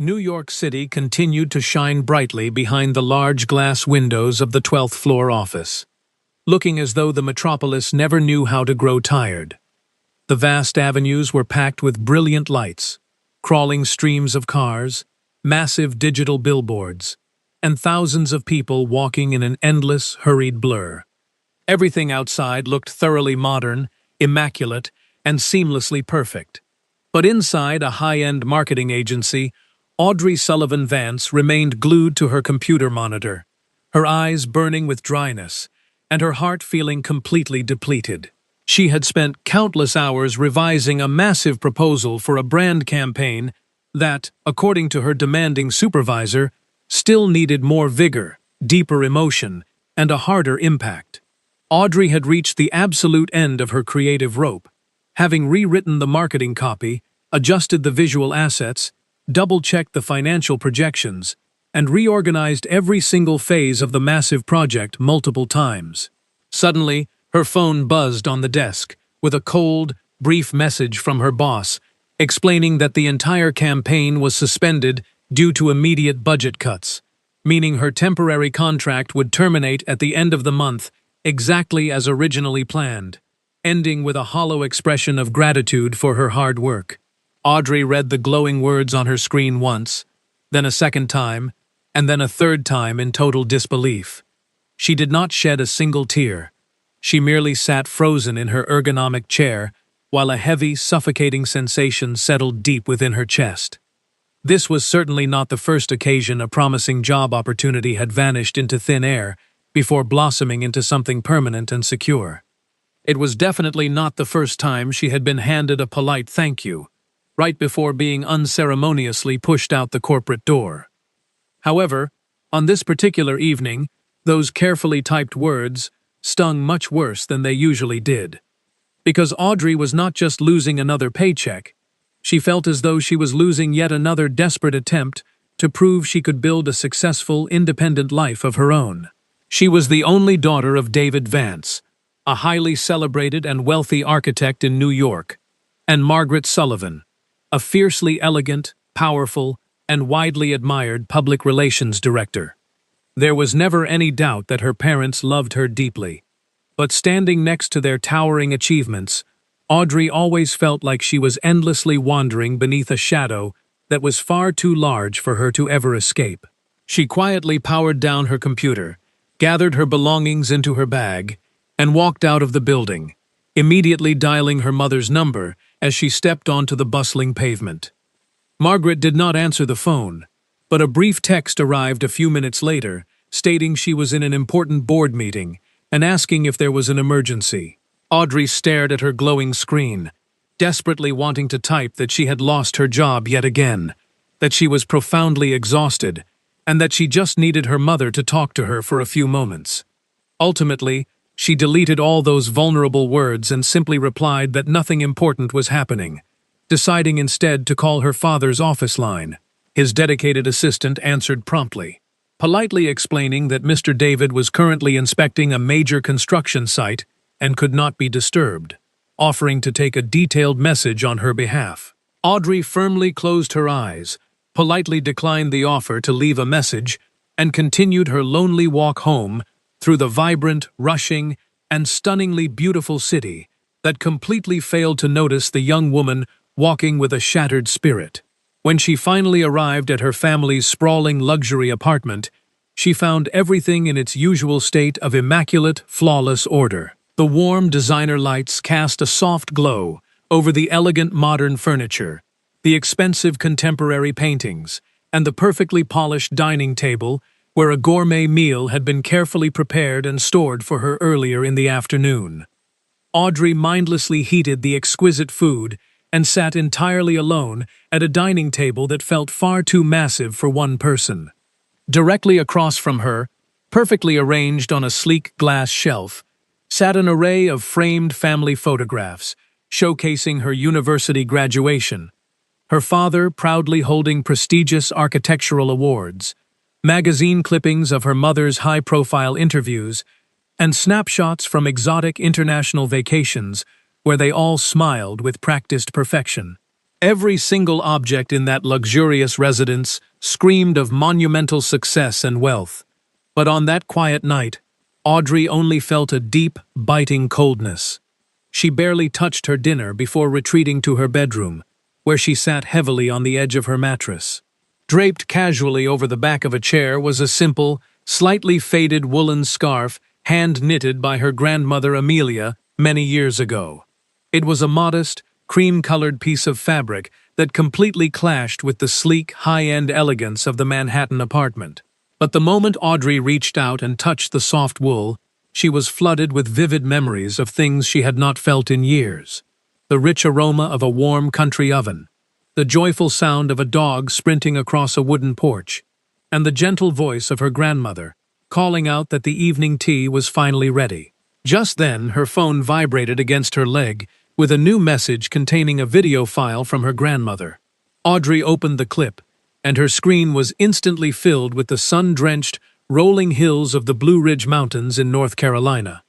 New York City continued to shine brightly behind the large glass windows of the 12th floor office, looking as though the metropolis never knew how to grow tired. The vast avenues were packed with brilliant lights, crawling streams of cars, massive digital billboards, and thousands of people walking in an endless, hurried blur. Everything outside looked thoroughly modern, immaculate, and seamlessly perfect. But inside a high-end marketing agency, Audrey Sullivan Vance remained glued to her computer monitor, her eyes burning with dryness, and her heart feeling completely depleted. She had spent countless hours revising a massive proposal for a brand campaign that, according to her demanding supervisor, still needed more vigor, deeper emotion, and a harder impact. Audrey had reached the absolute end of her creative rope, having rewritten the marketing copy, adjusted the visual assets, double-checked the financial projections, and reorganized every single phase of the massive project multiple times. Suddenly, her phone buzzed on the desk, with a cold, brief message from her boss, explaining that the entire campaign was suspended due to immediate budget cuts, meaning her temporary contract would terminate at the end of the month, exactly as originally planned, ending with a hollow expression of gratitude for her hard work. Audrey read the glowing words on her screen once, then a second time, and then a third time in total disbelief. She did not shed a single tear. She merely sat frozen in her ergonomic chair, while a heavy, suffocating sensation settled deep within her chest. This was certainly not the first occasion a promising job opportunity had vanished into thin air before blossoming into something permanent and secure. It was definitely not the first time she had been handed a polite thank you, right before being unceremoniously pushed out the corporate door. However, on this particular evening, those carefully typed words stung much worse than they usually did. Because Audrey was not just losing another paycheck, she felt as though she was losing yet another desperate attempt to prove she could build a successful, independent life of her own. She was the only daughter of David Vance, a highly celebrated and wealthy architect in New York, and Margaret Sullivan, a fiercely elegant, powerful, and widely admired public relations director. There was never any doubt that her parents loved her deeply, but standing next to their towering achievements, Audrey always felt like she was endlessly wandering beneath a shadow that was far too large for her to ever escape. She quietly powered down her computer, gathered her belongings into her bag, and walked out of the building, immediately dialing her mother's number as she stepped onto the bustling pavement. Margaret did not answer the phone, but a brief text arrived a few minutes later, stating she was in an important board meeting and asking if there was an emergency. Audrey stared at her glowing screen, desperately wanting to type that she had lost her job yet again, that she was profoundly exhausted, and that she just needed her mother to talk to her for a few moments. Ultimately, she deleted all those vulnerable words and simply replied that nothing important was happening, deciding instead to call her father's office line. His dedicated assistant answered promptly, politely explaining that Mr. David was currently inspecting a major construction site and could not be disturbed, offering to take a detailed message on her behalf. Audrey firmly closed her eyes, politely declined the offer to leave a message, and continued her lonely walk home through the vibrant, rushing, and stunningly beautiful city that completely failed to notice the young woman walking with a shattered spirit. When she finally arrived at her family's sprawling luxury apartment, she found everything in its usual state of immaculate, flawless order. The warm designer lights cast a soft glow over the elegant modern furniture, the expensive contemporary paintings, and the perfectly polished dining table where a gourmet meal had been carefully prepared and stored for her earlier in the afternoon. Audrey mindlessly heated the exquisite food and sat entirely alone at a dining table that felt far too massive for one person. Directly across from her, perfectly arranged on a sleek glass shelf, sat an array of framed family photographs, showcasing her university graduation, her father proudly holding prestigious architectural awards, magazine clippings of her mother's high-profile interviews, and snapshots from exotic international vacations where they all smiled with practiced perfection. Every single object in that luxurious residence screamed of monumental success and wealth. But on that quiet night, Audrey only felt a deep, biting coldness. She barely touched her dinner before retreating to her bedroom, where she sat heavily on the edge of her mattress. Draped casually over the back of a chair was a simple, slightly faded woolen scarf hand-knitted by her grandmother Amelia many years ago. It was a modest, cream-colored piece of fabric that completely clashed with the sleek, high-end elegance of the Manhattan apartment. But the moment Audrey reached out and touched the soft wool, she was flooded with vivid memories of things she had not felt in years. The rich aroma of a warm country oven, the joyful sound of a dog sprinting across a wooden porch, and the gentle voice of her grandmother, calling out that the evening tea was finally ready. Just then, her phone vibrated against her leg with a new message containing a video file from her grandmother. Audrey opened the clip, and her screen was instantly filled with the sun-drenched, rolling hills of the Blue Ridge Mountains in North Carolina.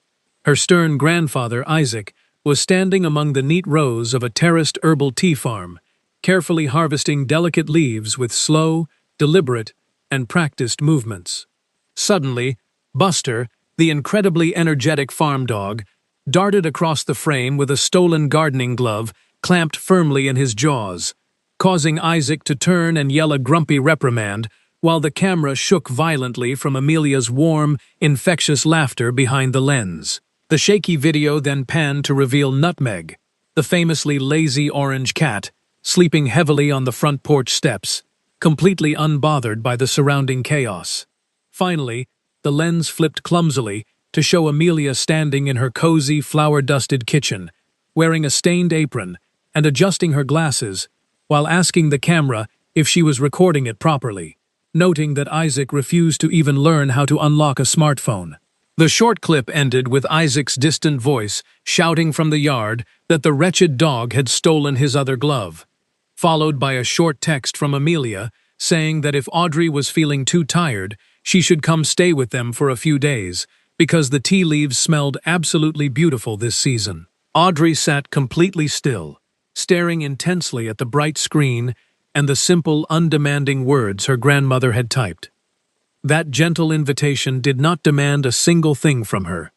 Her stern grandfather, Isaac, was standing among the neat rows of a terraced herbal tea farm, carefully harvesting delicate leaves with slow, deliberate, and practiced movements. Suddenly, Buster, the incredibly energetic farm dog, darted across the frame with a stolen gardening glove clamped firmly in his jaws, causing Isaac to turn and yell a grumpy reprimand while the camera shook violently from Amelia's warm, infectious laughter behind the lens. The shaky video then panned to reveal Nutmeg, the famously lazy orange cat, sleeping heavily on the front porch steps, completely unbothered by the surrounding chaos. Finally, the lens flipped clumsily to show Amelia standing in her cozy, flour-dusted kitchen, wearing a stained apron and adjusting her glasses, while asking the camera if she was recording it properly, noting that Isaac refused to even learn how to unlock a smartphone. The short clip ended with Isaac's distant voice shouting from the yard that the wretched dog had stolen his other glove, followed by a short text from Amelia saying that if Audrey was feeling too tired, she should come stay with them for a few days, because the tea leaves smelled absolutely beautiful this season. Audrey sat completely still, staring intensely at the bright screen and the simple, undemanding words her grandmother had typed. That gentle invitation did not demand a single thing from her.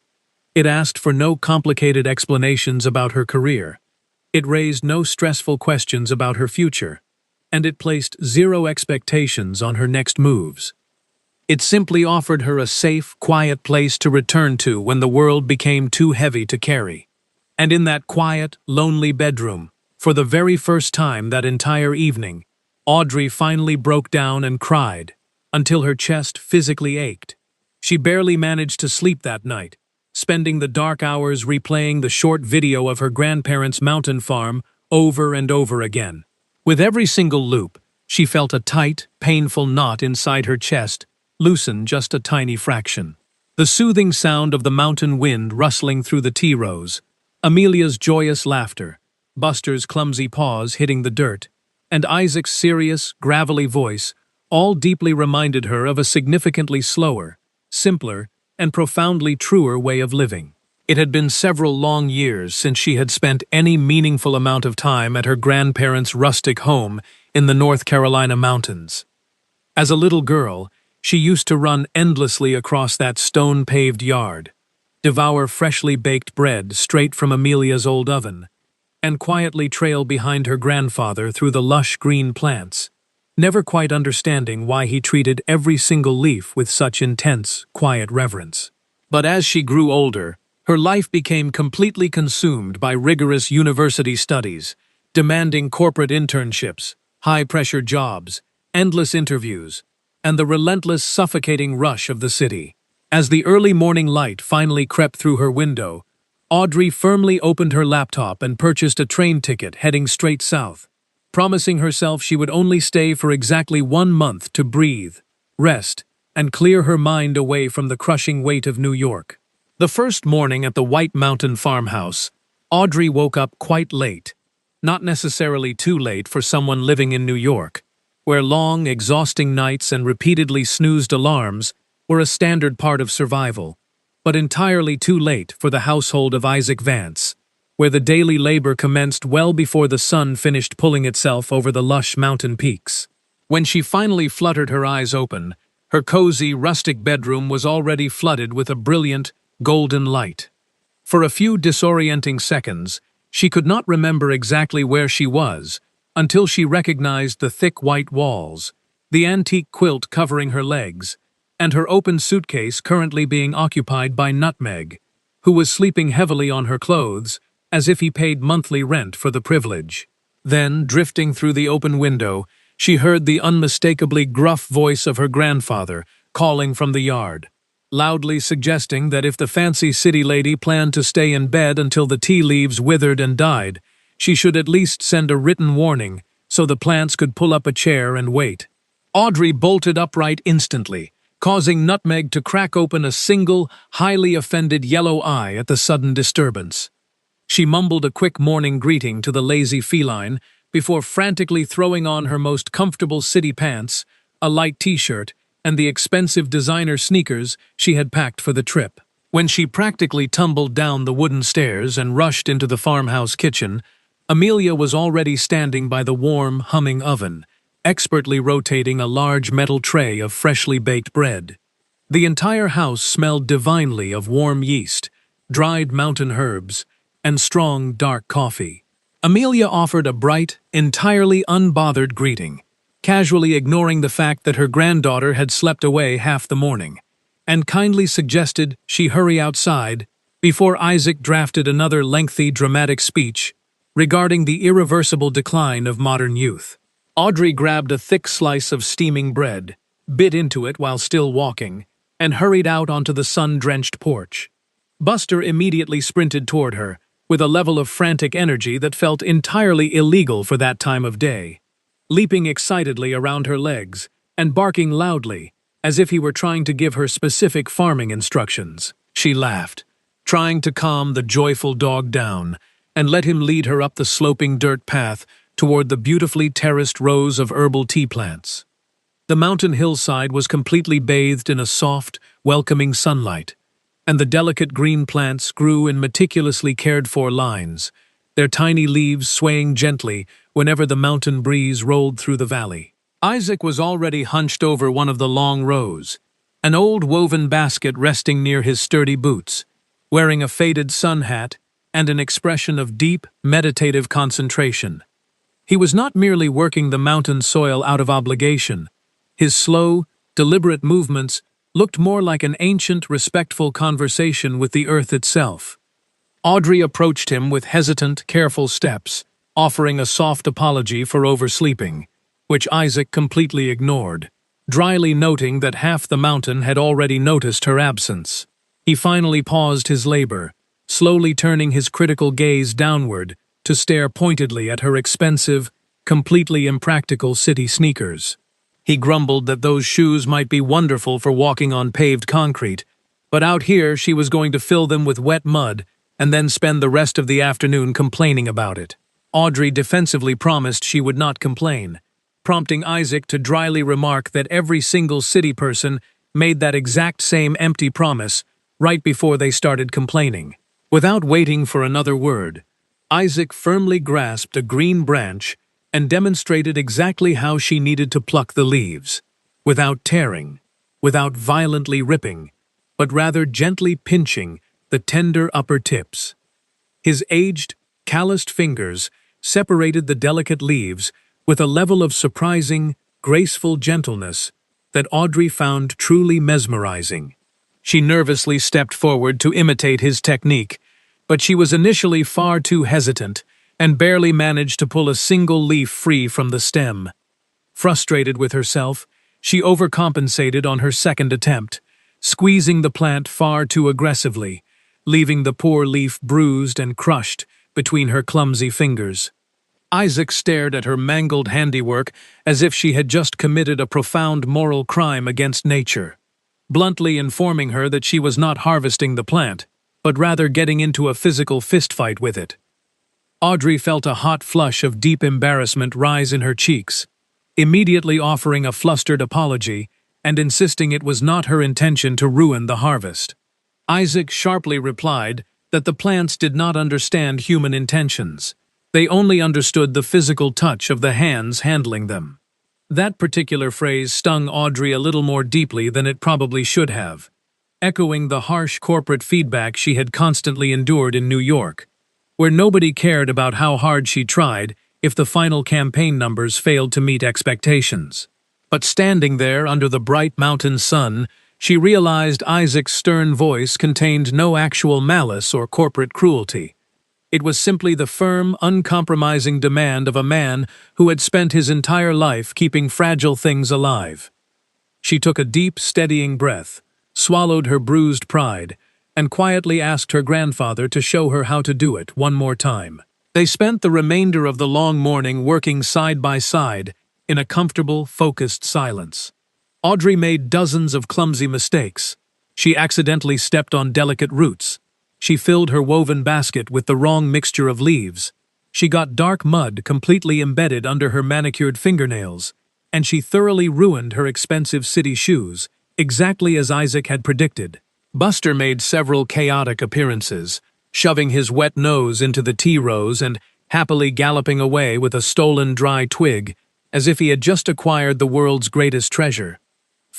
It asked for no complicated explanations about her career. It raised no stressful questions about her future, and it placed zero expectations on her next moves. It simply offered her a safe, quiet place to return to when the world became too heavy to carry. And in that quiet, lonely bedroom, for the very first time that entire evening, Audrey finally broke down and cried, until her chest physically ached. She barely managed to sleep that night, spending the dark hours replaying the short video of her grandparents' mountain farm over and over again. With every single loop, she felt a tight, painful knot inside her chest loosen just a tiny fraction. The soothing sound of the mountain wind rustling through the tea rows, Amelia's joyous laughter, Buster's clumsy paws hitting the dirt, and Isaac's serious, gravelly voice all deeply reminded her of a significantly slower, simpler, and profoundly truer way of living. It had been several long years since she had spent any meaningful amount of time at her grandparents' rustic home in the North Carolina mountains. As a little girl, she used to run endlessly across that stone-paved yard, devour freshly baked bread straight from Amelia's old oven, and quietly trail behind her grandfather through the lush green plants, never quite understanding why he treated every single leaf with such intense, quiet reverence. But as she grew older, her life became completely consumed by rigorous university studies, demanding corporate internships, high-pressure jobs, endless interviews, and the relentless, suffocating rush of the city. As the early morning light finally crept through her window, Audrey firmly opened her laptop and purchased a train ticket heading straight south, promising herself she would only stay for exactly 1 month to breathe, rest, and clear her mind away from the crushing weight of New York. The first morning at the White Mountain farmhouse, Audrey woke up quite late, not necessarily too late for someone living in New York, where long, exhausting nights and repeatedly snoozed alarms were a standard part of survival, but entirely too late for the household of Isaac Vance, where the daily labor commenced well before the sun finished pulling itself over the lush mountain peaks. When she finally fluttered her eyes open, her cozy, rustic bedroom was already flooded with a brilliant, golden light. For a few disorienting seconds, she could not remember exactly where she was, until she recognized the thick white walls, the antique quilt covering her legs, and her open suitcase currently being occupied by Nutmeg, who was sleeping heavily on her clothes, as if he paid monthly rent for the privilege. Then, drifting through the open window, she heard the unmistakably gruff voice of her grandfather calling from the yard, loudly suggesting that if the fancy city lady planned to stay in bed until the tea leaves withered and died, she should at least send a written warning so the plants could pull up a chair and wait. Audrey bolted upright instantly, causing Nutmeg to crack open a single, highly offended yellow eye at the sudden disturbance. She mumbled a quick morning greeting to the lazy feline before frantically throwing on her most comfortable city pants, a light t-shirt, and the expensive designer sneakers she had packed for the trip. When she practically tumbled down the wooden stairs and rushed into the farmhouse kitchen, Amelia was already standing by the warm, humming oven, expertly rotating a large metal tray of freshly baked bread. The entire house smelled divinely of warm yeast, dried mountain herbs, and strong, dark coffee. Amelia offered a bright, entirely unbothered greeting, casually ignoring the fact that her granddaughter had slept away half the morning, and kindly suggested she hurry outside before Isaac drafted another lengthy, dramatic speech regarding the irreversible decline of modern youth. Audrey grabbed a thick slice of steaming bread, bit into it while still walking, and hurried out onto the sun-drenched porch. Buster immediately sprinted toward her, with a level of frantic energy that felt entirely illegal for that time of day, leaping excitedly around her legs and barking loudly, as if he were trying to give her specific farming instructions. She laughed, trying to calm the joyful dog down, and let him lead her up the sloping dirt path toward the beautifully terraced rows of herbal tea plants. The mountain hillside was completely bathed in a soft, welcoming sunlight, and the delicate green plants grew in meticulously cared-for lines, their tiny leaves swaying gently whenever the mountain breeze rolled through the valley. Isaac was already hunched over one of the long rows, an old woven basket resting near his sturdy boots, wearing a faded sun hat and an expression of deep, meditative concentration. He was not merely working the mountain soil out of obligation. His slow, deliberate movements looked more like an ancient, respectful conversation with the earth itself. Audrey approached him with hesitant, careful steps, offering a soft apology for oversleeping, which Isaac completely ignored, dryly noting that half the mountain had already noticed her absence. He finally paused his labor, slowly turning his critical gaze downward to stare pointedly at her expensive, completely impractical city sneakers. He grumbled that those shoes might be wonderful for walking on paved concrete, but out here she was going to fill them with wet mud and then spend the rest of the afternoon complaining about it. Audrey defensively promised she would not complain, prompting Isaac to dryly remark that every single city person made that exact same empty promise right before they started complaining. Without waiting for another word, Isaac firmly grasped a green branch and demonstrated exactly how she needed to pluck the leaves, without tearing, without violently ripping, but rather gently pinching the tender upper tips. His aged, calloused fingers separated the delicate leaves with a level of surprising, graceful gentleness that Audrey found truly mesmerizing. She nervously stepped forward to imitate his technique, but she was initially far too hesitant and barely managed to pull a single leaf free from the stem. Frustrated with herself, she overcompensated on her second attempt, squeezing the plant far too aggressively, leaving the poor leaf bruised and crushed between her clumsy fingers. Isaac stared at her mangled handiwork as if she had just committed a profound moral crime against nature, bluntly informing her that she was not harvesting the plant, but rather getting into a physical fistfight with it. Audrey felt a hot flush of deep embarrassment rise in her cheeks, immediately offering a flustered apology and insisting it was not her intention to ruin the harvest. Isaac sharply replied that the plants did not understand human intentions. They only understood the physical touch of the hands handling them. That particular phrase stung Audrey a little more deeply than it probably should have, echoing the harsh corporate feedback she had constantly endured in New York, where nobody cared about how hard she tried if the final campaign numbers failed to meet expectations. But standing there under the bright mountain sun, she realized Isaac's stern voice contained no actual malice or corporate cruelty. It was simply the firm, uncompromising demand of a man who had spent his entire life keeping fragile things alive. She took a deep, steadying breath, swallowed her bruised pride, and quietly asked her grandfather to show her how to do it one more time. They spent the remainder of the long morning working side by side in a comfortable, focused silence. Audrey made dozens of clumsy mistakes. She accidentally stepped on delicate roots. She filled her woven basket with the wrong mixture of leaves. She got dark mud completely embedded under her manicured fingernails, and she thoroughly ruined her expensive city shoes, exactly as Isaac had predicted. Buster made several chaotic appearances, shoving his wet nose into the tea rose and happily galloping away with a stolen dry twig, as if he had just acquired the world's greatest treasure.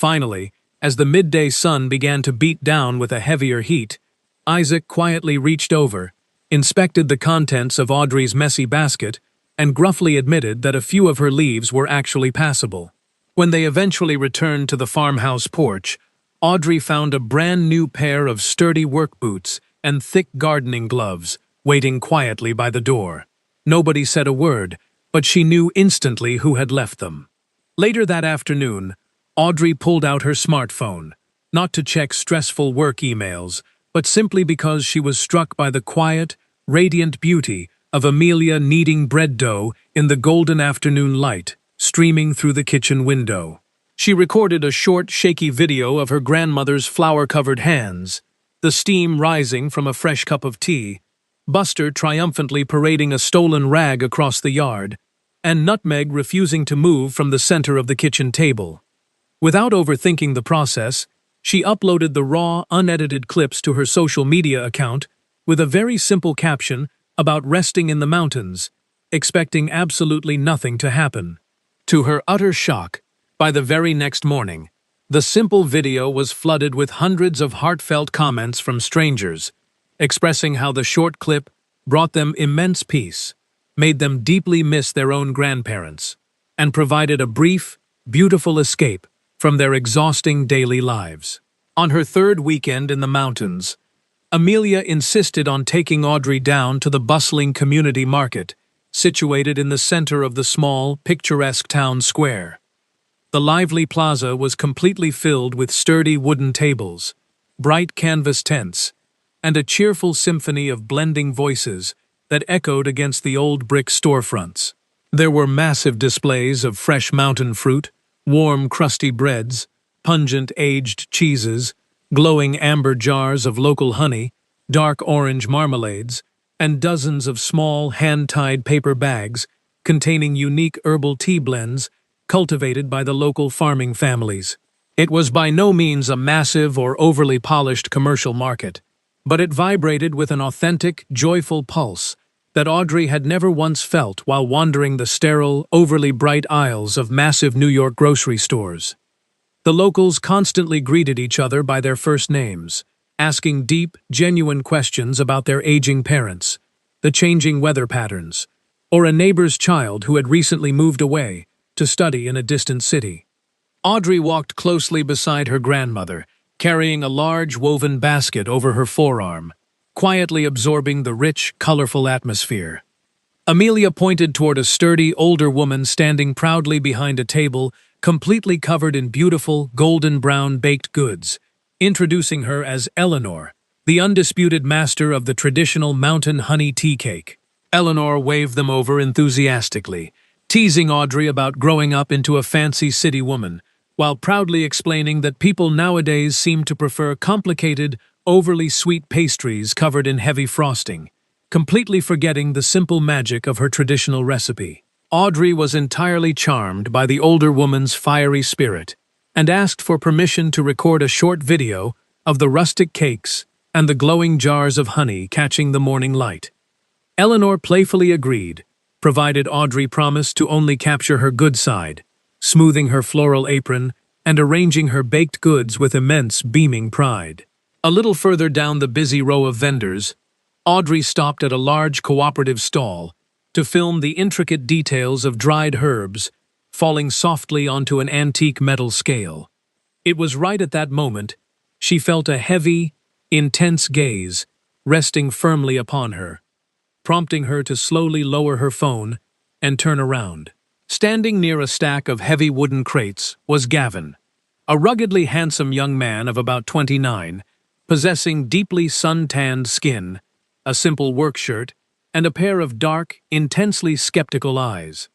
Finally, as the midday sun began to beat down with a heavier heat, Isaac quietly reached over, inspected the contents of Audrey's messy basket, and gruffly admitted that a few of her leaves were actually passable. When they eventually returned to the farmhouse porch, Audrey found a brand new pair of sturdy work boots and thick gardening gloves waiting quietly by the door. Nobody said a word, but she knew instantly who had left them. Later that afternoon, Audrey pulled out her smartphone, not to check stressful work emails, but simply because she was struck by the quiet, radiant beauty of Amelia kneading bread dough in the golden afternoon light streaming through the kitchen window. She recorded a short, shaky video of her grandmother's flour-covered hands, the steam rising from a fresh cup of tea, Buster triumphantly parading a stolen rag across the yard, and Nutmeg refusing to move from the center of the kitchen table. Without overthinking the process, she uploaded the raw, unedited clips to her social media account with a very simple caption about resting in the mountains, expecting absolutely nothing to happen. To her utter shock, by the very next morning, the simple video was flooded with hundreds of heartfelt comments from strangers, expressing how the short clip brought them immense peace, made them deeply miss their own grandparents, and provided a brief, beautiful escape from their exhausting daily lives. On her third weekend in the mountains, Amelia insisted on taking Audrey down to the bustling community market, situated in the center of the small, picturesque town square. The lively plaza was completely filled with sturdy wooden tables, bright canvas tents, and a cheerful symphony of blending voices that echoed against the old brick storefronts. There were massive displays of fresh mountain fruit, warm, crusty breads, pungent, aged cheeses, glowing amber jars of local honey, dark orange marmalades, and dozens of small, hand-tied paper bags containing unique herbal tea blends cultivated by the local farming families. It was by no means a massive or overly polished commercial market, but it vibrated with an authentic, joyful pulse that Audrey had never once felt while wandering the sterile, overly bright aisles of massive New York grocery stores. The locals constantly greeted each other by their first names, asking deep, genuine questions about their aging parents, the changing weather patterns, or a neighbor's child who had recently moved away to study in a distant city. Audrey walked closely beside her grandmother, carrying a large woven basket over her forearm, quietly absorbing the rich, colorful atmosphere. Amelia pointed toward a sturdy, older woman standing proudly behind a table completely covered in beautiful, golden-brown baked goods, introducing her as Eleanor, the undisputed master of the traditional mountain honey tea cake. Eleanor waved them over enthusiastically, teasing Audrey about growing up into a fancy city woman, while proudly explaining that people nowadays seem to prefer complicated, overly sweet pastries covered in heavy frosting, completely forgetting the simple magic of her traditional recipe. Audrey was entirely charmed by the older woman's fiery spirit and asked for permission to record a short video of the rustic cakes and the glowing jars of honey catching the morning light. Eleanor playfully agreed, provided Audrey promised to only capture her good side, smoothing her floral apron and arranging her baked goods with immense beaming pride. A little further down the busy row of vendors, Audrey stopped at a large cooperative stall to film the intricate details of dried herbs falling softly onto an antique metal scale. It was right at that moment she felt a heavy, intense gaze resting firmly upon her, prompting her to slowly lower her phone and turn around. Standing near a stack of heavy wooden crates was Gavin, a ruggedly handsome young man of about 29, possessing deeply sun-tanned skin, a simple work shirt, and a pair of dark, intensely skeptical eyes.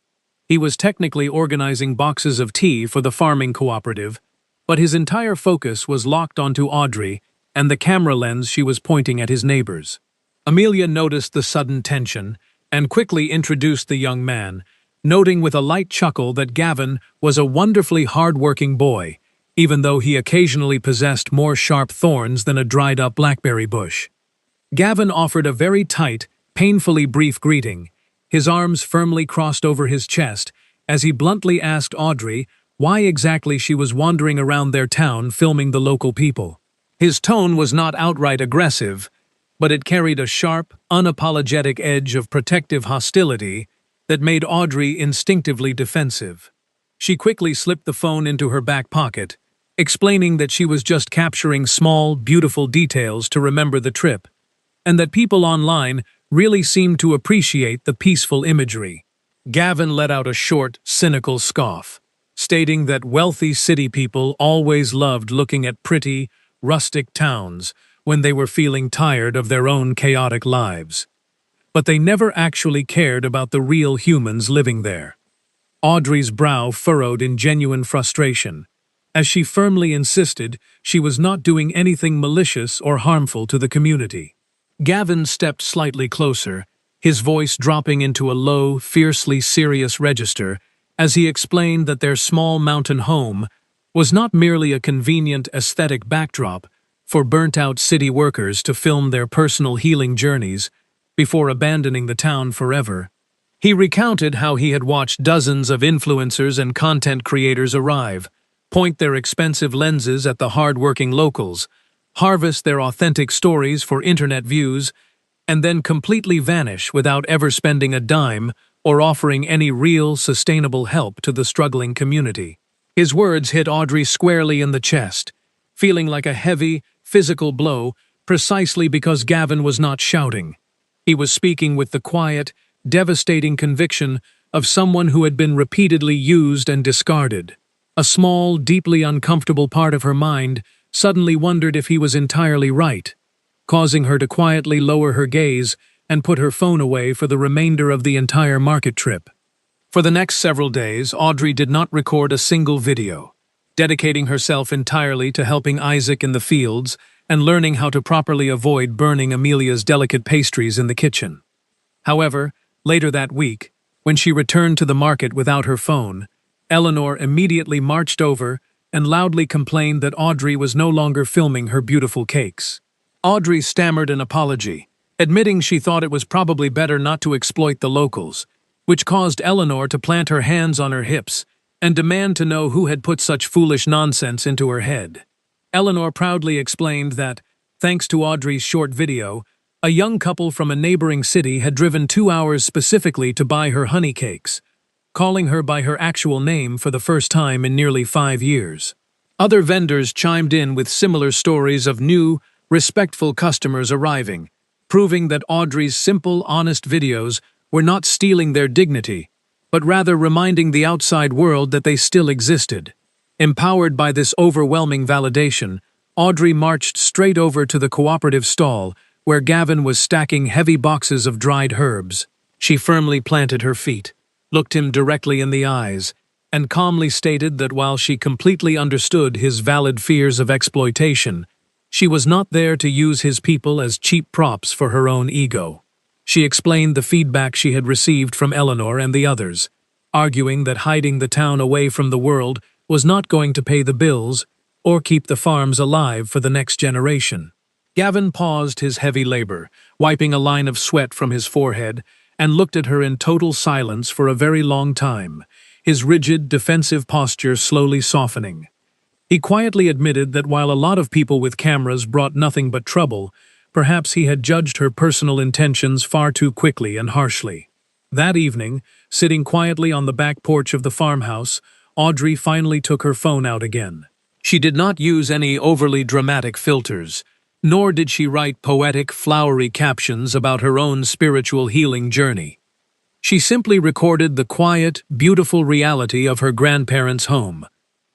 He was technically organizing boxes of tea for the farming cooperative, but his entire focus was locked onto Audrey and the camera lens she was pointing at his neighbors. Amelia noticed the sudden tension and quickly introduced the young man, noting with a light chuckle that Gavin was a wonderfully hard-working boy, even though he occasionally possessed more sharp thorns than a dried-up blackberry bush. Gavin offered a very tight, painfully brief greeting, his arms firmly crossed over his chest, as he bluntly asked Audrey why exactly she was wandering around their town filming the local people. His tone was not outright aggressive, but it carried a sharp, unapologetic edge of protective hostility that made Audrey instinctively defensive. She quickly slipped the phone into her back pocket, explaining that she was just capturing small, beautiful details to remember the trip, and that people online really seemed to appreciate the peaceful imagery. Gavin let out a short, cynical scoff, stating that wealthy city people always loved looking at pretty, rustic towns when they were feeling tired of their own chaotic lives. But they never actually cared about the real humans living there. Audrey's brow furrowed in genuine frustration, as she firmly insisted she was not doing anything malicious or harmful to the community. Gavin stepped slightly closer, his voice dropping into a low, fiercely serious register as he explained that their small mountain home was not merely a convenient aesthetic backdrop for burnt-out city workers to film their personal healing journeys before abandoning the town forever. He recounted how he had watched dozens of influencers and content creators arrive, point their expensive lenses at the hard-working locals, harvest their authentic stories for internet views, and then completely vanish without ever spending a dime or offering any real, sustainable help to the struggling community. His words hit Audrey squarely in the chest, feeling like a heavy, physical blow precisely because Gavin was not shouting. He was speaking with the quiet, devastating conviction of someone who had been repeatedly used and discarded. A small, deeply uncomfortable part of her mind suddenly wondered if he was entirely right, causing her to quietly lower her gaze and put her phone away for the remainder of the entire market trip. For the next several days, Audrey did not record a single video, dedicating herself entirely to helping Isaac in the fields and learning how to properly avoid burning Amelia's delicate pastries in the kitchen. However, later that week, when she returned to the market without her phone, Eleanor immediately marched over and loudly complained that Audrey was no longer filming her beautiful cakes. Audrey stammered an apology, admitting she thought it was probably better not to exploit the locals, which caused Eleanor to plant her hands on her hips and demand to know who had put such foolish nonsense into her head. Eleanor proudly explained that, thanks to Audrey's short video, a young couple from a neighboring city had driven 2 hours specifically to buy her honey cakes, calling her by her actual name for the first time in nearly 5 years. Other vendors chimed in with similar stories of new, respectful customers arriving, proving that Audrey's simple, honest videos were not stealing their dignity, but rather reminding the outside world that they still existed. Empowered by this overwhelming validation, Audrey marched straight over to the cooperative stall where Gavin was stacking heavy boxes of dried herbs. She firmly planted her feet, looked him directly in the eyes, and calmly stated that while she completely understood his valid fears of exploitation, she was not there to use his people as cheap props for her own ego. She explained the feedback she had received from Eleanor and the others, arguing that hiding the town away from the world was not going to pay the bills or keep the farms alive for the next generation. Gavin paused his heavy labor, wiping a line of sweat from his forehead, and looked at her in total silence for a very long time, his rigid, defensive posture slowly softening. He quietly admitted that while a lot of people with cameras brought nothing but trouble, perhaps he had judged her personal intentions far too quickly and harshly. That evening, sitting quietly on the back porch of the farmhouse, Audrey finally took her phone out again. She did not use any overly dramatic filters, nor did she write poetic, flowery captions about her own spiritual healing journey. She simply recorded the quiet, beautiful reality of her grandparents' home.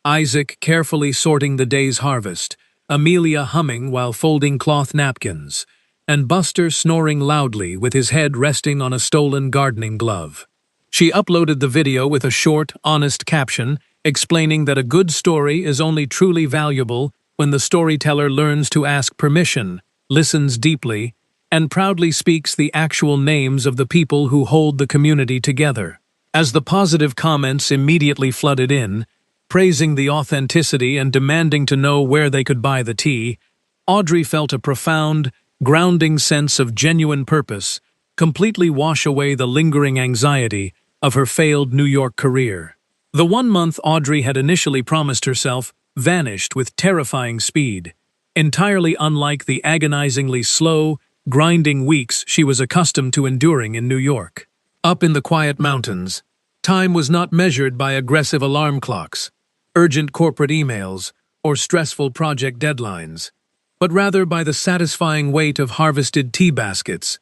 Isaac carefully sorting the day's harvest, Amelia humming while folding cloth napkins, and Buster snoring loudly with his head resting on a stolen gardening glove. She uploaded the video with a short, honest caption explaining that a good story is only truly valuable when the storyteller learns to ask permission, listens deeply, and proudly speaks the actual names of the people who hold the community together. As the positive comments immediately flooded in, praising the authenticity and demanding to know where they could buy the tea, Audrey felt a profound, grounding sense of genuine purpose completely wash away the lingering anxiety of her failed New York career. The 1 month Audrey had initially promised herself vanished with terrifying speed, entirely unlike the agonizingly slow, grinding weeks she was accustomed to enduring in New York. Up in the quiet mountains, time was not measured by aggressive alarm clocks, urgent corporate emails, or stressful project deadlines, but rather by the satisfying weight of harvested tea baskets,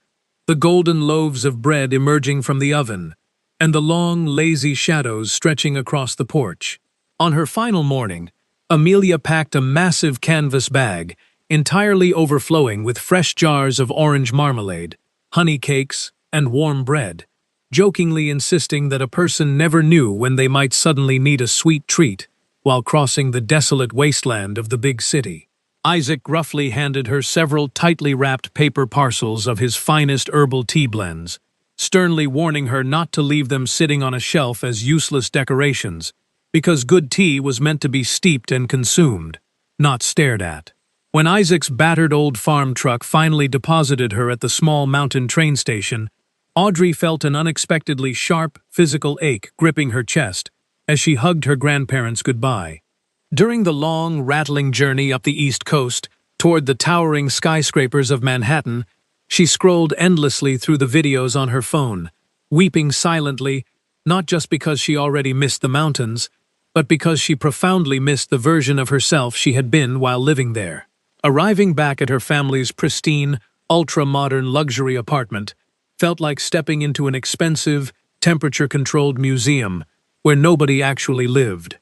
the golden loaves of bread emerging from the oven, and the long, lazy shadows stretching across the porch. On her final morning, Amelia packed a massive canvas bag, entirely overflowing with fresh jars of orange marmalade, honey cakes, and warm bread, jokingly insisting that a person never knew when they might suddenly need a sweet treat while crossing the desolate wasteland of the big city. Isaac gruffly handed her several tightly wrapped paper parcels of his finest herbal tea blends, sternly warning her not to leave them sitting on a shelf as useless decorations, because good tea was meant to be steeped and consumed, not stared at. When Isaac's battered old farm truck finally deposited her at the small mountain train station, Audrey felt an unexpectedly sharp, physical ache gripping her chest as she hugged her grandparents goodbye. During the long, rattling journey up the East Coast toward the towering skyscrapers of Manhattan, she scrolled endlessly through the videos on her phone, weeping silently, not just because she already missed the mountains, but because she profoundly missed the version of herself she had been while living there. Arriving back at her family's pristine, ultra-modern luxury apartment felt like stepping into an expensive, temperature-controlled museum where nobody actually lived.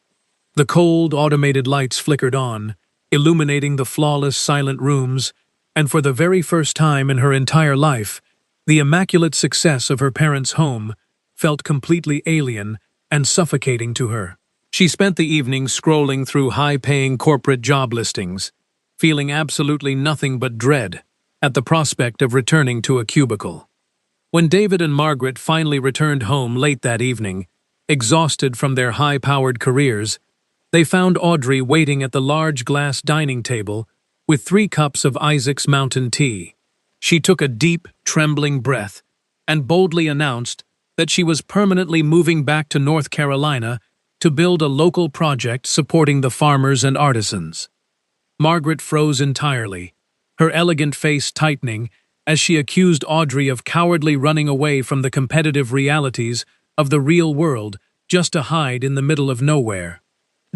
The cold, automated lights flickered on, illuminating the flawless, silent rooms, and for the very first time in her entire life, the immaculate success of her parents' home felt completely alien and suffocating to her. She spent the evening scrolling through high-paying corporate job listings, feeling absolutely nothing but dread at the prospect of returning to a cubicle. When David and Margaret finally returned home late that evening, exhausted from their high-powered careers, they found Audrey waiting at the large glass dining table with 3 cups of Isaac's mountain tea. She took a deep, trembling breath and boldly announced that she was permanently moving back to North Carolina to build a local project supporting the farmers and artisans. Margaret froze entirely, her elegant face tightening as she accused Audrey of cowardly running away from the competitive realities of the real world just to hide in the middle of nowhere.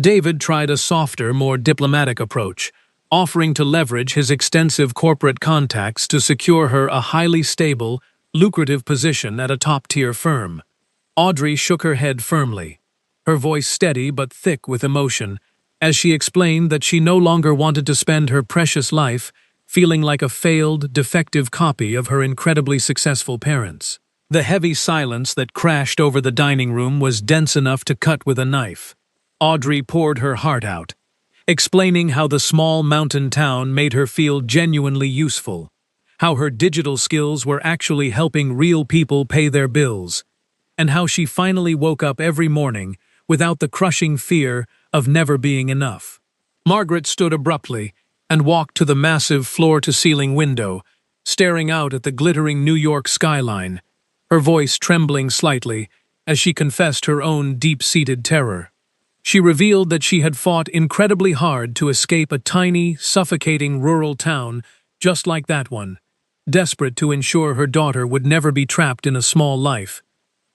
David tried a softer, more diplomatic approach, offering to leverage his extensive corporate contacts to secure her a highly stable, lucrative position at a top-tier firm. Audrey shook her head firmly, her voice steady but thick with emotion, as she explained that she no longer wanted to spend her precious life feeling like a failed, defective copy of her incredibly successful parents. The heavy silence that crashed over the dining room was dense enough to cut with a knife. Audrey poured her heart out, explaining how the small mountain town made her feel genuinely useful, how her digital skills were actually helping real people pay their bills, and how she finally woke up every morning without the crushing fear of never being enough. Margaret stood abruptly, and walked to the massive floor-to-ceiling window, staring out at the glittering New York skyline, her voice trembling slightly as she confessed her own deep-seated terror. She revealed that she had fought incredibly hard to escape a tiny, suffocating rural town just like that one, desperate to ensure her daughter would never be trapped in a small life.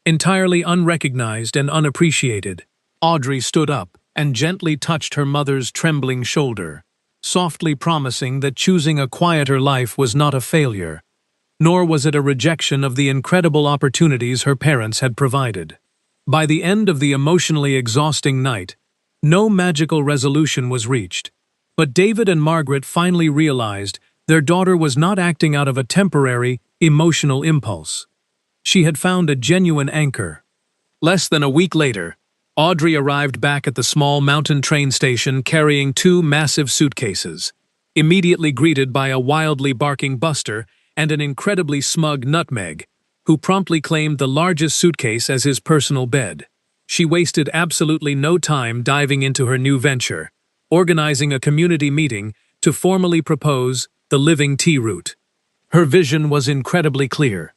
Entirely unrecognized and unappreciated, Audrey stood up and gently touched her mother's trembling shoulder, softly promising that choosing a quieter life was not a failure, nor was it a rejection of the incredible opportunities her parents had provided. By the end of the emotionally exhausting night, no magical resolution was reached, but David and Margaret finally realized their daughter was not acting out of a temporary, emotional impulse. She had found a genuine anchor. Less than a week later, Audrey arrived back at the small mountain train station carrying 2 massive suitcases, immediately greeted by a wildly barking Buster and an incredibly smug Nutmeg, who promptly claimed the largest suitcase as his personal bed. She wasted absolutely no time diving into her new venture, organizing a community meeting to formally propose the Living Tea Route. Her vision was incredibly clear.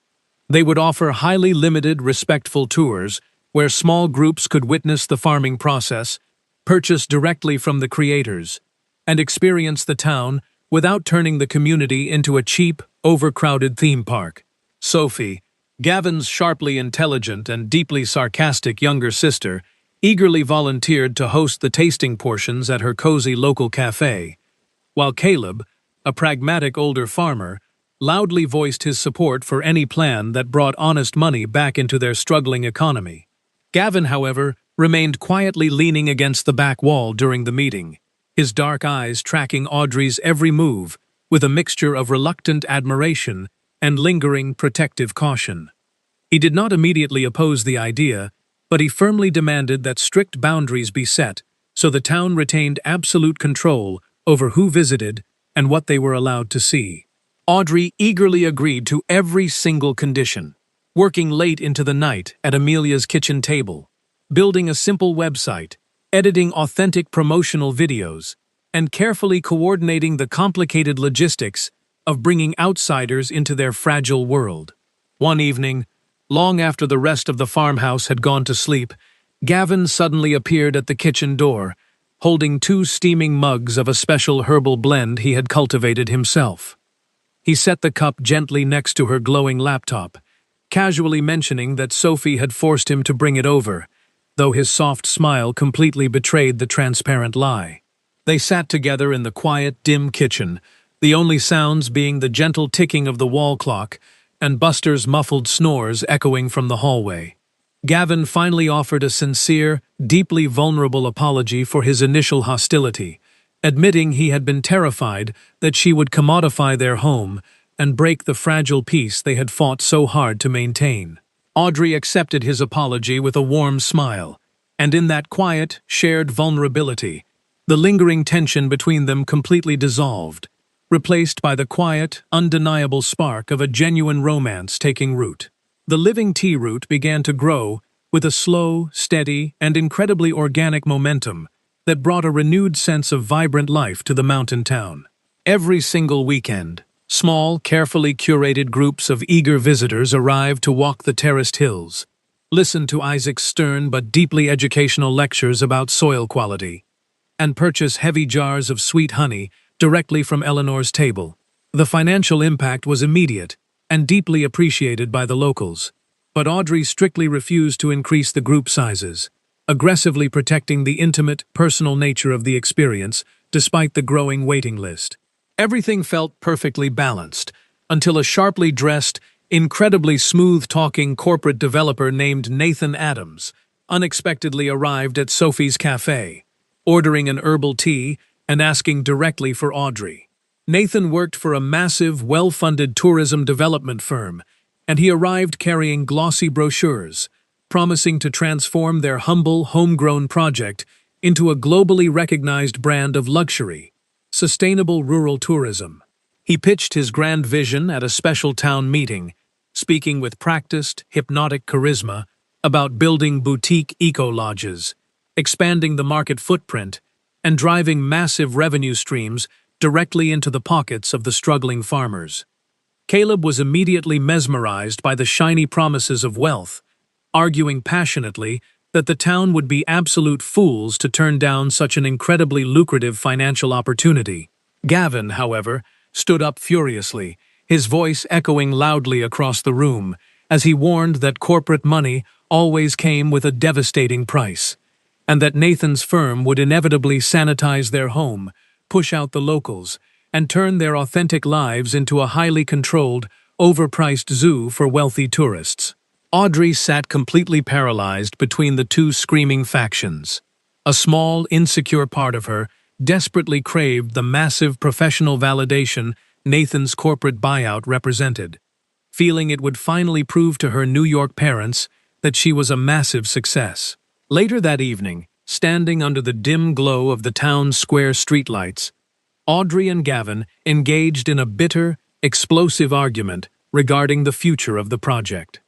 They would offer highly limited, respectful tours where small groups could witness the farming process, purchase directly from the creators, and experience the town without turning the community into a cheap, overcrowded theme park. Sophie, Gavin's sharply intelligent and deeply sarcastic younger sister, eagerly volunteered to host the tasting portions at her cozy local cafe, while Caleb, a pragmatic older farmer, loudly voiced his support for any plan that brought honest money back into their struggling economy. Gavin, however, remained quietly leaning against the back wall during the meeting, his dark eyes tracking Audrey's every move with a mixture of reluctant admiration and lingering protective caution. He did not immediately oppose the idea, but he firmly demanded that strict boundaries be set so the town retained absolute control over who visited and what they were allowed to see. Audrey eagerly agreed to every single condition, working late into the night at Amelia's kitchen table, building a simple website, editing authentic promotional videos, and carefully coordinating the complicated logistics of bringing outsiders into their fragile world. One evening, long after the rest of the farmhouse had gone to sleep, Gavin suddenly appeared at the kitchen door, holding 2 steaming mugs of a special herbal blend he had cultivated himself. He set the cup gently next to her glowing laptop, casually mentioning that Sophie had forced him to bring it over, though his soft smile completely betrayed the transparent lie. They sat together in the quiet, dim kitchen, the only sounds being the gentle ticking of the wall clock and Buster's muffled snores echoing from the hallway. Gavin finally offered a sincere, deeply vulnerable apology for his initial hostility, admitting he had been terrified that she would commodify their home and break the fragile peace they had fought so hard to maintain. Audrey accepted his apology with a warm smile, and in that quiet, shared vulnerability, the lingering tension between them completely dissolved, replaced by the quiet, undeniable spark of a genuine romance taking root. The Living Tea Route began to grow with a slow, steady, and incredibly organic momentum that brought a renewed sense of vibrant life to the mountain town. Every single weekend, small, carefully curated groups of eager visitors arrived to walk the terraced hills, listen to Isaac's stern but deeply educational lectures about soil quality, and purchase heavy jars of sweet honey directly from Eleanor's table. The financial impact was immediate and deeply appreciated by the locals, but Audrey strictly refused to increase the group sizes, aggressively protecting the intimate, personal nature of the experience despite the growing waiting list. Everything felt perfectly balanced until a sharply dressed, incredibly smooth-talking corporate developer named Nathan Adams unexpectedly arrived at Sophie's cafe, ordering an herbal tea and asking directly for Audrey. Nathan worked for a massive, well-funded tourism development firm, and he arrived carrying glossy brochures, promising to transform their humble, homegrown project into a globally recognized brand of luxury, sustainable rural tourism. He pitched his grand vision at a special town meeting, speaking with practiced, hypnotic charisma about building boutique eco-lodges, expanding the market footprint, and driving massive revenue streams directly into the pockets of the struggling farmers. Caleb was immediately mesmerized by the shiny promises of wealth, arguing passionately that the town would be absolute fools to turn down such an incredibly lucrative financial opportunity. Gavin, however, stood up furiously, his voice echoing loudly across the room, as he warned that corporate money always came with a devastating price, and that Nathan's firm would inevitably sanitize their home, push out the locals, and turn their authentic lives into a highly controlled, overpriced zoo for wealthy tourists. Audrey sat completely paralyzed between the two screaming factions. A small, insecure part of her desperately craved the massive professional validation Nathan's corporate buyout represented, feeling it would finally prove to her New York parents that she was a massive success. Later that evening, standing under the dim glow of the town's square streetlights, Audrey and Gavin engaged in a bitter, explosive argument regarding the future of the project.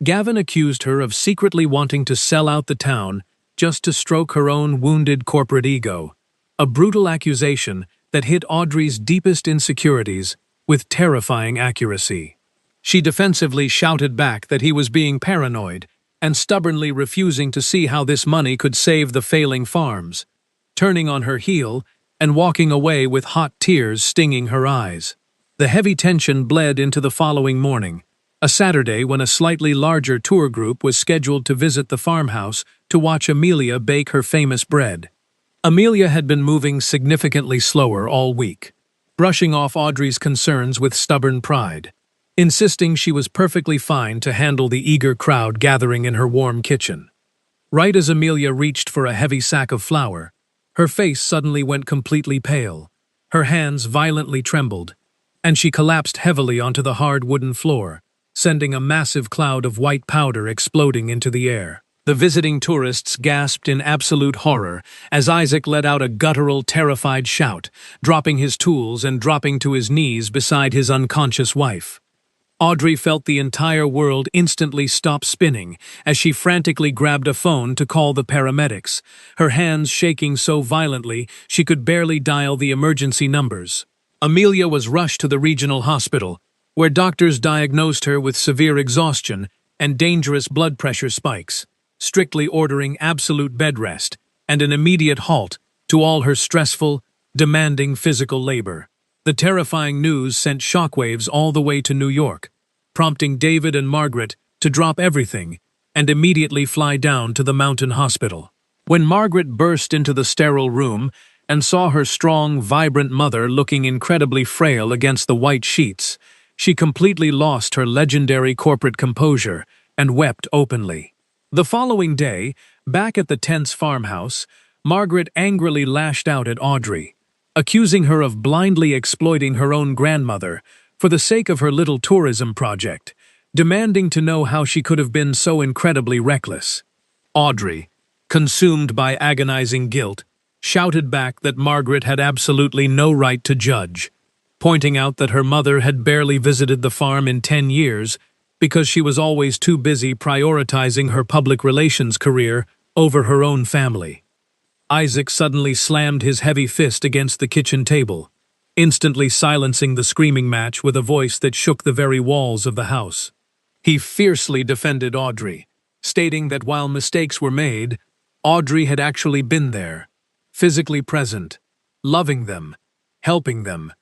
Gavin accused her of secretly wanting to sell out the town just to stroke her own wounded corporate ego, a brutal accusation that hit Audrey's deepest insecurities with terrifying accuracy. She defensively shouted back that he was being paranoid and stubbornly refusing to see how this money could save the failing farms, turning on her heel and walking away with hot tears stinging her eyes. The heavy tension bled into the following morning, a Saturday when a slightly larger tour group was scheduled to visit the farmhouse to watch Amelia bake her famous bread. Amelia had been moving significantly slower all week, brushing off Audrey's concerns with stubborn pride, insisting she was perfectly fine to handle the eager crowd gathering in her warm kitchen. Right as Amelia reached for a heavy sack of flour, her face suddenly went completely pale, her hands violently trembled, and she collapsed heavily onto the hard wooden floor, sending a massive cloud of white powder exploding into the air. The visiting tourists gasped in absolute horror as Isaac let out a guttural, terrified shout, dropping his tools and dropping to his knees beside his unconscious wife. Audrey felt the entire world instantly stop spinning as she frantically grabbed a phone to call the paramedics, her hands shaking so violently she could barely dial the emergency numbers. Amelia was rushed to the regional hospital, where doctors diagnosed her with severe exhaustion and dangerous blood pressure spikes, strictly ordering absolute bed rest and an immediate halt to all her stressful, demanding physical labor. The terrifying news sent shockwaves all the way to New York, prompting David and Margaret to drop everything and immediately fly down to the mountain hospital. When Margaret burst into the sterile room and saw her strong, vibrant mother looking incredibly frail against the white sheets, she completely lost her legendary corporate composure and wept openly. The following day, back at the tense farmhouse, Margaret angrily lashed out at Audrey, accusing her of blindly exploiting her own grandmother for the sake of her little tourism project, demanding to know how she could have been so incredibly reckless. Audrey, consumed by agonizing guilt, shouted back that Margaret had absolutely no right to judge, pointing out that her mother had barely visited the farm in 10 years because she was always too busy prioritizing her public relations career over her own family. Isaac suddenly slammed his heavy fist against the kitchen table, instantly silencing the screaming match with a voice that shook the very walls of the house. He fiercely defended Audrey, stating that while mistakes were made, Audrey had actually been there, physically present, loving them, helping them,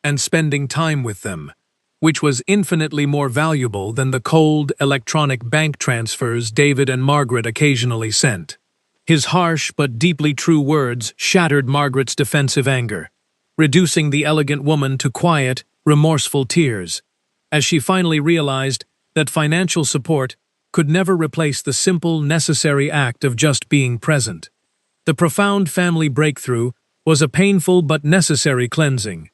and spending time with them, which was infinitely more valuable than the cold, electronic bank transfers David and Margaret occasionally sent. His harsh but deeply true words shattered Margaret's defensive anger, reducing the elegant woman to quiet, remorseful tears, as she finally realized that financial support could never replace the simple, necessary act of just being present. The profound family breakthrough was a painful but necessary cleansing,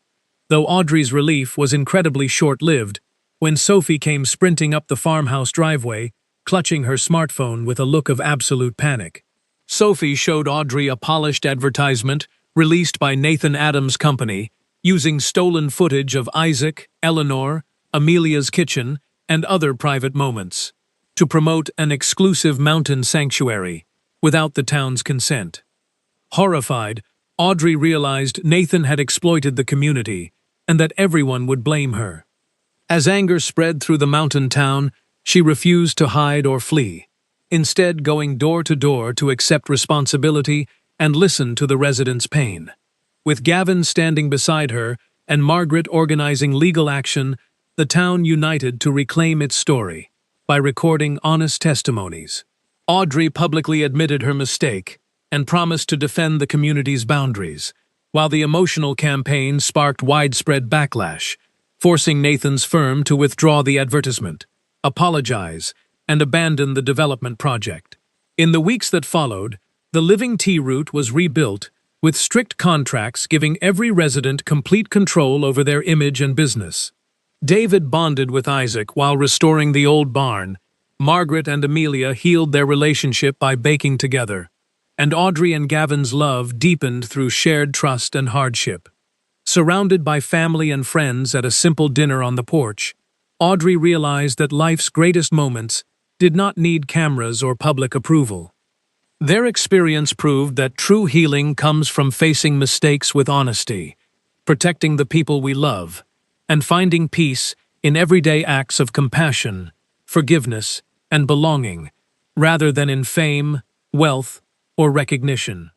though Audrey's relief was incredibly short-lived when Sophie came sprinting up the farmhouse driveway, clutching her smartphone with a look of absolute panic. Sophie showed Audrey a polished advertisement released by Nathan Adams' company, using stolen footage of Isaac, Eleanor, Amelia's kitchen, and other private moments, to promote an exclusive mountain sanctuary, without the town's consent. Horrified, Audrey realized Nathan had exploited the community and that everyone would blame her. As anger spread through the mountain town, she refused to hide or flee, instead going door to door to accept responsibility and listen to the residents' pain. With Gavin standing beside her and Margaret organizing legal action, the town united to reclaim its story by recording honest testimonies. Audrey publicly admitted her mistake and promised to defend the community's boundaries, while the emotional campaign sparked widespread backlash, forcing Nathan's firm to withdraw the advertisement, apologize, and abandon the development project. In the weeks that followed, the Living Tea route was rebuilt, with strict contracts giving every resident complete control over their image and business. David bonded with Isaac while restoring the old barn. Margaret and Amelia healed their relationship by baking together, and Audrey and Gavin's love deepened through shared trust and hardship. Surrounded by family and friends at a simple dinner on the porch, Audrey realized that life's greatest moments did not need cameras or public approval. Their experience proved that true healing comes from facing mistakes with honesty, protecting the people we love, and finding peace in everyday acts of compassion, forgiveness, and belonging, rather than in fame, wealth, or recognition.